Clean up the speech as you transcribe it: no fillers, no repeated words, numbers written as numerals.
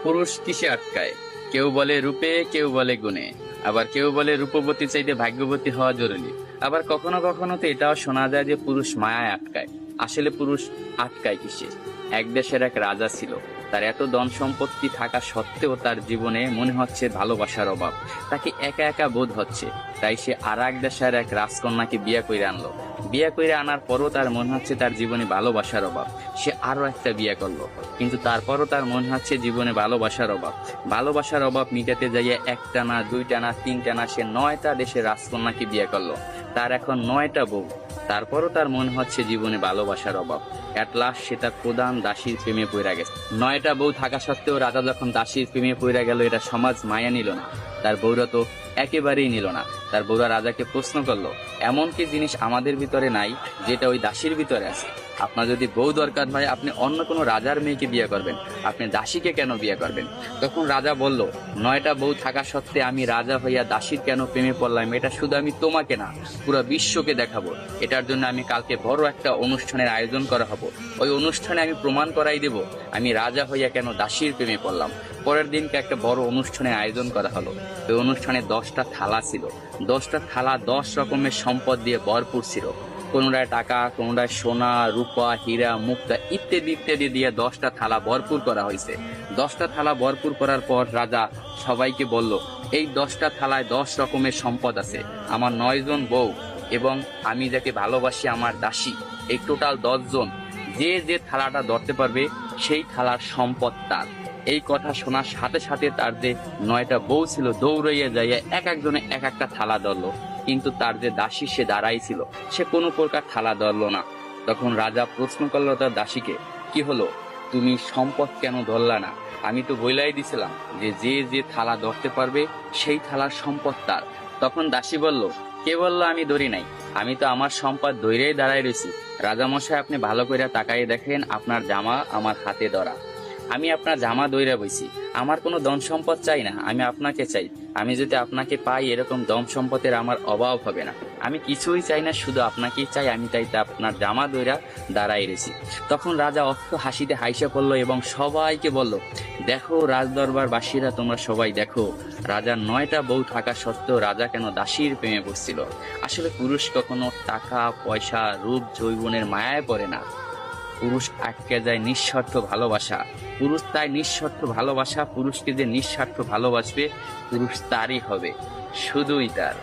পুরুষ কিসে আটকায়? কেউ বলে রূপে, কেউ বলে গুণে, আবার কেউ বলে রূপবতী চাইতে ভাগ্যবতী হওয়া জরুরি। আবার কখনো কখনো তো এটাও শোনা যায় যে পুরুষ মায়ায় আটকায়। আসলে পুরুষ আটকায় কিসে? এক দেশের এক রাজা ছিল। তার এত ধন সম্পত্তি থাকা সত্ত্বেও তার জীবনে মনে হচ্ছে ভালোবাসার অভাব। তাকে একা একা বোধ হচ্ছে। তাই সে আর এক দেশের এক রাজকন্যাকে বিয়ে করে আনলো। বিয়ে করে আনার পরও তার মনে হচ্ছে তার জীবনে ভালোবাসার অভাব। সে আরো একটা বিয়ে করলো, কিন্তু তারপরও তার মনে হচ্ছে জীবনে ভালোবাসার অভাব। ভালোবাসার অভাব মিটাতে যাইয়ে একটা না, দুইটা না, তিনটা না, সে 9টা দেশের রাজকন্যাকে বিয়ে করলো। তার এখন 9টা বউ। তারপরও তার মনে হচ্ছে জীবনে ভালোবাসার অভাব। এট লাস্ট সে তার প্রধান দাসীর প্রেমে পড়ে গেছে। 9টা বউ থাকা সত্ত্বেও রাজা যখন দাসীর প্রেমে পড়ে গেল, এটা সমাজ মায়া নিল না। তার বউরা তো একেবারেই নিল না। তার বউরা রাজাকে প্রশ্ন করলো, এমন কি জিনিস আমাদের ভিতরে নাই যেটা ওই দাসীর ভিতরে আছে? আপনার যদি বউ দরকার হয়, আপনি অন্য কোনো রাজার মেয়েকে বিয়ে করবেন, আপনি দাসীকে কেন বিয়ে করবেন? তখন রাজা বলল, 9টা বউ থাকা সত্ত্বে আমি রাজা হইয়া দাসীর কেন প্রেমে পড়লাম, এটা শুধু আমি তোমাকে না, পুরো বিশ্বকে দেখাবো। এটার জন্য আমি কালকে বড় একটা অনুষ্ঠানের আয়োজন করা হবো। ওই অনুষ্ঠানে আমি প্রমাণ করাই দেব আমি রাজা হইয়া কেন দাসীর প্রেমে পড়লাম। পরের দিনকে একটা বড় অনুষ্ঠানের আয়োজন করা হলো। ওই অনুষ্ঠানে 10টা থালা ছিল। 10টা থালা 10 রকমের সম্পদ দিয়ে ভরপুর ছিল। কোনোটায় টাকা, কোনোটায় সোনা, রূপা, হীরা, মুক্তা ইত্যাদি ইত্যাদি দিয়ে 10টা থালা ভরপুর করা হয়েছে। 10টা থালা ভরপুর করার পর রাজা সবাইকে বলল, এই 10টা থালায় 10 রকমের সম্পদ আছে। আমার 9 জন বউ এবং আমি যাকে ভালোবাসি আমার দাসী, এই টোটাল 10 জন, যে যে থালাটা ধরতে পারবে সেই থালার সম্পদ তার। এই কথা শোনার সাথে সাথে তার যে 9টা বউ ছিল দৌড়াইয়া যাইয়া এক একজনে এক একটা থালা ধরলো, কিন্তু তার যে দাসী সে দাঁড়াই ছিল, সে কোনো প্রকার থালা ধরলো না। তখন রাজা প্রশ্ন করলো তার দাসীকে, কি হলো, তুমি সম্পদ কেন ধরলা না? আমি তো বইলাই দিছিলাম যে যে যে থালা ধরতে পারবে সেই থালার সম্পদ তার। তখন দাসী বলল, কে বললো আমি ধরি নাই? আমি তো আমার সম্পদ ধইরেই দাঁড়াই রয়েছি। রাজামশাই, আপনি ভালো করে তাকাইয়ে দেখেন, আপনার জামা আমার হাতে ধরা। আমি আপনার জামা দইরা বইছি। আমার কোনো ধন সম্পদ চাই না, আমি আপনাকে চাই। আমি যদি আপনাকে পাই, এরকম ধন সম্পদের আমার অভাব হবে না। আমি কিছুই চাই না, শুধু আপনাকেই চাই। আমি তাই আপনার জামা দইরা দাঁড়াই রয়েছি। তখন রাজা অস্ত হাসিতে হাইসা পড়লো এবং সবাইকে বলল, দেখো রাজদরবার বাসীরা, তোমরা সবাই দেখো, রাজার 9টা বউ থাকা সত্ত্বেও রাজা কেন দাসীর প্রেমে পড়ছিল। আসলে পুরুষ কখনো টাকা, পয়সা, রূপ, যৌবনের মায়ায় পড়ে না। পুরুষ আটকে যায় নিঃস্বার্থ ভালোবাসা। পুরুষ তাই নিঃস্বার্থ ভালোবাসা। পুরুষকে যে নিঃস্বার্থ ভালোবাসবে, পুরুষ তারই হবে, শুধুই তার।